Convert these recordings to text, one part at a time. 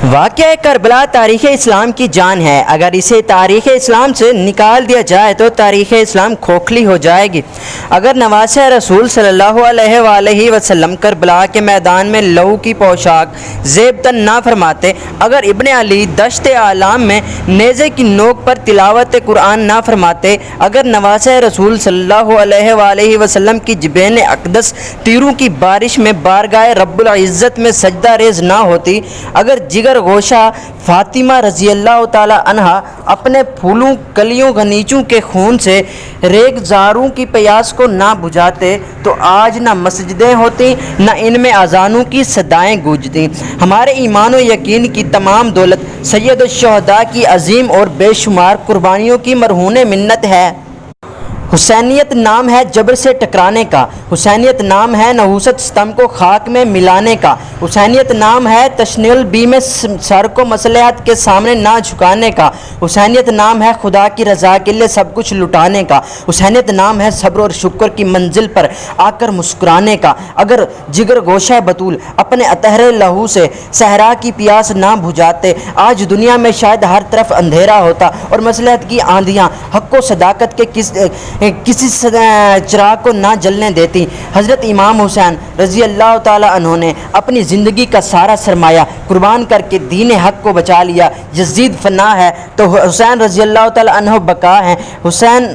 واقعہ کربلا تاریخ اسلام کی جان ہے۔ اگر اسے تاریخ اسلام سے نکال دیا جائے تو تاریخ اسلام کھوکھلی ہو جائے گی۔ اگر نواسہ رسول صلی اللہ علیہ وآلہ وسلم کربلا کے میدان میں لہو کی پوشاک زیب تن نہ فرماتے، اگر ابن علی دشت اعلام میں نیزے کی نوک پر تلاوت قرآن نہ فرماتے، اگر نواسہ رسول صلی اللہ علیہ وآلہ وسلم کی جبین اقدس تیروں کی بارش میں بارگاہ رب العزت میں سجدہ ریز نہ ہوتی، اگر جگر گوشہ فاطمہ رضی اللہ تعالی عنہا اپنے پھولوں کلیوں غنیچوں کے خون سے ریگ زاروں کی پیاس کو نہ بجھاتے تو آج نہ مسجدیں ہوتی، نہ ان میں اذانوں کی صدائیں گونجتی۔ ہمارے ایمان و یقین کی تمام دولت سید الشہداء کی عظیم اور بے شمار قربانیوں کی مرہون منت ہے۔ حسینیت نام ہے جبر سے ٹکرانے کا، حسینیت نام ہے نحوست ستم کو خاک میں ملانے کا، حسینیت نام ہے تشنیل بی میں سر کو مصلحت کے سامنے نہ جھکانے کا، حسینیت نام ہے خدا کی رضا کے لیے سب کچھ لٹانے کا، حسینیت نام ہے صبر اور شکر کی منزل پر آ کر مسکرانے کا۔ اگر جگر گوشہ بطول اپنے اطہر لہو سے صحرا کی پیاس نہ بجھاتے، آج دنیا میں شاید ہر طرف اندھیرا ہوتا اور مصلحت کی آندیاں حق و صداقت کے کسی چراغ کو نہ جلنے دیتی۔ حضرت امام حسین رضی اللہ تعالی عنہ نے اپنی زندگی کا سارا سرمایہ قربان کر کے دین حق کو بچا لیا۔ یزید فنا ہے تو حسین رضی اللہ تعالی عنہ بقا ہیں، حسین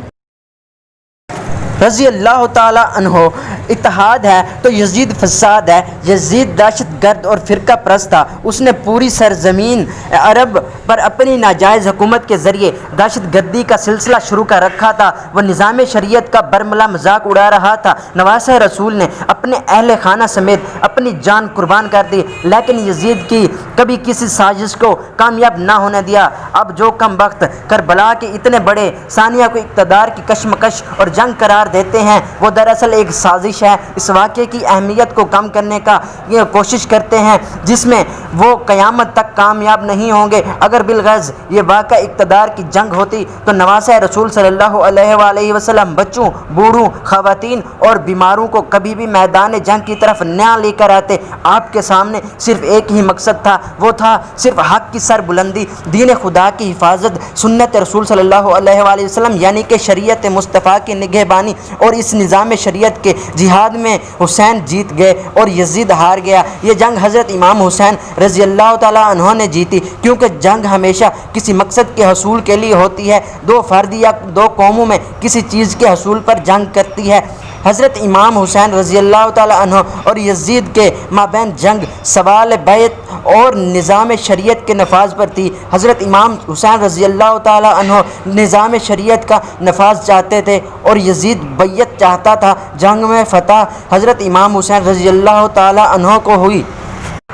رضی اللہ تعالی عنہ اتحاد ہے تو یزید فساد ہے۔ یزید دہشت گرد اور فرقہ پرست تھا، اس نے پوری سرزمین عرب پر اپنی ناجائز حکومت کے ذریعے دہشت گردی کا سلسلہ شروع کر رکھا تھا، وہ نظام شریعت کا برملا مذاق اڑا رہا تھا۔ نواسہ رسول نے اپنے اہل خانہ سمیت اپنی جان قربان کر دی، لیکن یزید کی کبھی کسی سازش کو کامیاب نہ ہونے دیا۔ اب جو کم وقت کربلا کے اتنے بڑے ثانیہ کو اقتدار کی کشمکش اور جنگ قرار دیتے ہیں، وہ دراصل ایک سازش ہے۔ اس واقعے کی اہمیت کو کم کرنے کا یہ کوشش کرتے ہیں جس میں وہ قیامت تک کامیاب نہیں ہوں گے۔ اگر بالغرض یہ واقعہ اقتدار کی جنگ ہوتی تو نواسہ رسول صلی اللہ علیہ وآلہ وسلم بچوں، بوڑھوں، خواتین اور بیماروں کو کبھی بھی میدان جنگ کی طرف نہ لے کر آتے۔ آپ کے سامنے صرف ایک ہی مقصد تھا، وہ تھا صرف حق کی سر بلندی، دین خدا کی حفاظت، سنت رسول صلی اللہ علیہ وآلہ وسلم یعنی کہ شریعت مصطفیٰ کی نگہبانی، اور اس نظام شریعت کے جہاد میں حسین جیت گئے اور یزید ہار گیا۔ یہ جنگ حضرت امام حسین رضی اللہ تعالی عنہ نے جیتی، کیونکہ جنگ ہمیشہ کسی مقصد کے حصول کے لیے ہوتی ہے۔ دو فرد یا دو قوموں میں کسی چیز کے حصول پر جنگ کرتی ہے۔ حضرت امام حسین رضی اللہ تعالی عنہ اور یزید کے مابین جنگ سوال بیعت اور نظام شریعت کے نفاذ پر تھی۔ حضرت امام حسین رضی اللہ تعالی عنہ نظام شریعت کا نفاذ چاہتے تھے اور یزید بیعت چاہتا تھا۔ جنگ میں فتح حضرت امام حسین رضی اللہ تعالی عنہ کو ہوئی،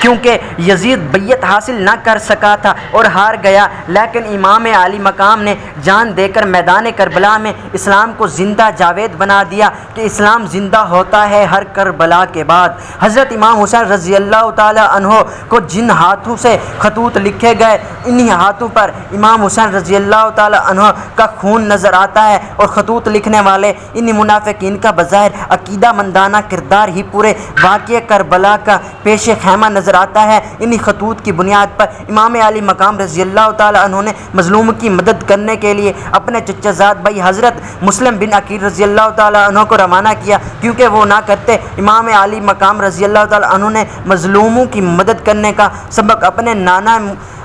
کیونکہ یزید بیعت حاصل نہ کر سکا تھا اور ہار گیا، لیکن امام عالی مقام نے جان دے کر میدان کربلا میں اسلام کو زندہ جاوید بنا دیا کہ اسلام زندہ ہوتا ہے ہر کربلا کے بعد۔ حضرت امام حسین رضی اللہ تعالی عنہ کو جن ہاتھوں سے خطوط لکھے گئے، انہی ہاتھوں پر امام حسین رضی اللہ تعالی عنہ کا خون نظر آتا ہے، اور خطوط لکھنے والے انہی منافقین کا بظاہر عقیدہ مندانہ کردار ہی پورے واقعہ کربلا کا پیش خیمہ نظر آتا ہے۔ انہی خطوط کی بنیاد پر امام علی مقام رضی اللہ تعالی عنہ نے مظلوم کی مدد کرنے کے لیے اپنے چچا زاد بھائی حضرت مسلم بن عقیل رضی اللہ تعالی عنہ کو روانہ کیا، کیونکہ وہ نہ کرتے۔ امام علی مقام رضی اللہ تعالی عنہ نے مظلوموں کی مدد کرنے کا سبق اپنے نانا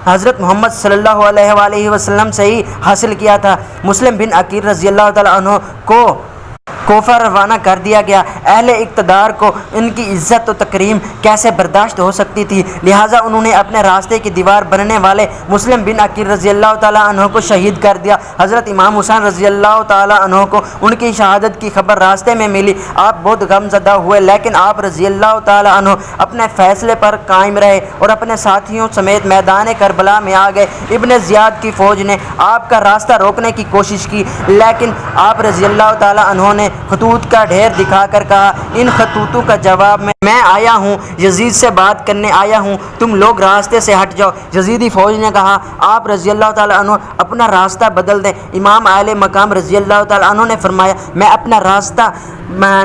حضرت محمد صلی اللہ علیہ وآلہ وسلم سے ہی حاصل کیا تھا۔ مسلم بن عقیل رضی اللہ تعالی عنہ کو کوفہ روانہ کر دیا گیا۔ اہل اقتدار کو ان کی عزت و تکریم کیسے برداشت ہو سکتی تھی، لہٰذا انہوں نے اپنے راستے کی دیوار بننے والے مسلم بن عقیل رضی اللہ تعالی عنہ کو شہید کر دیا۔ حضرت امام حسین رضی اللہ تعالی عنہ کو ان کی شہادت کی خبر راستے میں ملی، آپ بہت غم زدہ ہوئے، لیکن آپ رضی اللہ تعالی عنہ اپنے فیصلے پر قائم رہے اور اپنے ساتھیوں سمیت میدان کربلا میں آ گئے۔ ابن زیاد کی فوج نے آپ کا راستہ روکنے کی کوشش کی، لیکن آپ رضی اللہ تعالی عنہ نے خطوط کا ڈھیر دکھا کر کہا، ان خطوطوں کا جواب میں میں آیا ہوں، یزید سے بات کرنے آیا ہوں، تم لوگ راستے سے ہٹ جاؤ۔ یزیدی فوج نے کہا آپ رضی اللہ تعالیٰ عنہ اپنا راستہ بدل دیں۔ امام اعلی مقام رضی اللہ تعالیٰ عنہ نے فرمایا میں اپنا راستہ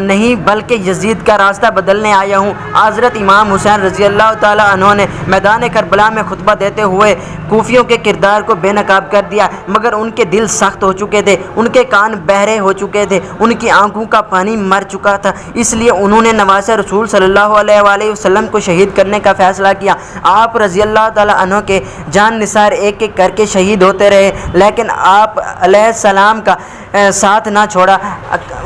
نہیں بلکہ یزید کا راستہ بدلنے آیا ہوں۔ حضرت امام حسین رضی اللہ تعالیٰ عنہ نے میدان کربلا میں خطبہ دیتے ہوئے کوفیوں کے کردار کو بے نقاب کر دیا، مگر ان کے دل سخت ہو چکے تھے، ان کے کان بہرے ہو چکے تھے، ان کی آنکھوں کا پانی مر چکا تھا، اس لیے انہوں نے نواسہ رسول صلی اللہ علیہ وآلہ وسلم کو شہید کرنے کا فیصلہ کیا۔ آپ رضی اللہ تعالیٰ عنہ کے جان نثار ایک ایک کر کے شہید ہوتے رہے، لیکن آپ علیہ السلام کا ساتھ نہ چھوڑا۔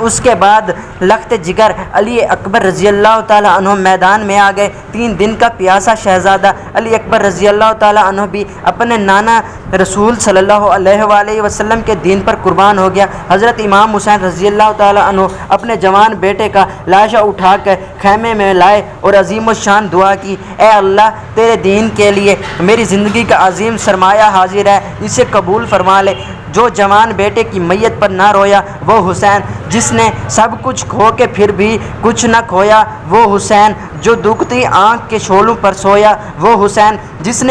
اس کے بعد لخت جگر علی اکبر رضی اللہ تعالیٰ عنہ میدان میں آ گئے۔ 3 دن کا پیاسا شہزادہ علی اکبر رضی اللہ تعالیٰ عنہ بھی اپنے نانا رسول صلی اللہ علیہ وآلہ وسلم کے دین پر قربان ہو گیا۔ حضرت امام حسین رضی اللہ تعالیٰ عنہ اپنے جوان بیٹے کا لاشا اٹھا کر خیمے میں لائے اور عظیم الشان دعا کی، اے اللہ تیرے دین کے لیے میری زندگی کا عظیم سرمایہ حاضر ہے، اسے قبول فرما لے۔ جو جوان بیٹے کی میت پر نہ رویا وہ حسین، جس نے سب کچھ کھو کے پھر بھی کچھ نہ کھویا وہ حسین، جو دکھتی آنکھ کے شعلوں پر سویا وہ حسین، جس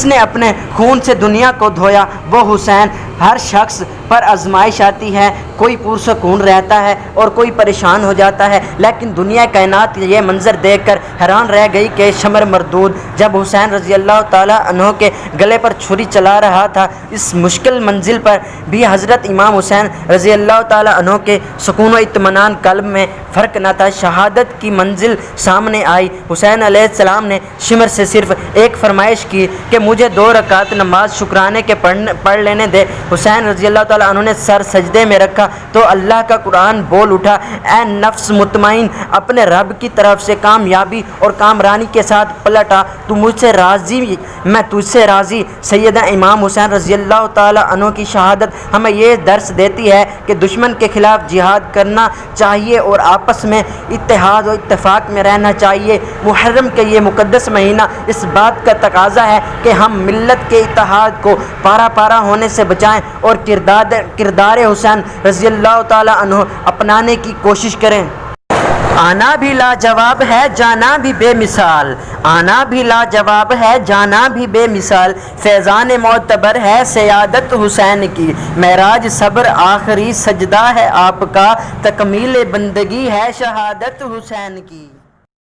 نے اپنے خون سے دنیا کو دھویا وہ حسین۔ ہر شخص پر آزمائش آتی ہے، کوئی پرسکون رہتا ہے اور کوئی پریشان ہو جاتا ہے، لیکن دنیا کائنات یہ منظر دیکھ کر حیران رہ گئی کہ شمر مردود جب حسین رضی اللہ تعالیٰ عنہ کے گلے پر چھری چلا رہا تھا، اس مشکل منزل پر بھی حضرت امام حسین رضی اللہ تعالیٰ عنہ کے سکون و اطمینان قلب میں فرق نہ تھا۔ شہادت کی منزل سامنے آئی۔ حسین علیہ السلام نے شمر سے صرف ایک فرمائش کی کہ مجھے 2 رکعت نماز شکرانے کے پڑھ لینے دے۔ حسین رضی اللہ تعالیٰ عنہ نے سر سجدے میں رکھا تو اللہ کا قرآن بول اٹھا، اے نفس مطمئن اپنے رب کی طرف سے کامیابی اور کامرانی کے ساتھ پلٹ آ، تو مجھ سے راضی میں تجھ سے راضی۔ سیدنا امام حسین رضی اللہ تعالیٰ عنہ کی شہادت ہمیں یہ درس دیتی ہے کہ دشمن کے خلاف جہاد کرنا چاہیے اور آپس میں اتحاد و اتفاق میں رہنا چاہیے۔ محرم کے یہ مقدس مہینہ اس بات کا تقاضا ہے کہ ہم ملت کے اتحاد کو پارا پارا ہونے سے بچائیں اور کردار حسین رضی اللہ تعالیٰ عنہ اپنانے کی کوشش کریں۔ آنا بھی لاجواب ہے جانا بھی بے مثال، آنا بھی لاجواب ہے جانا بھی بے مثال، فیضان معتبر ہے سیادت حسین کی، معراج صبر آخری سجدہ ہے آپ کا، تکمیل بندگی ہے شہادت حسین کی۔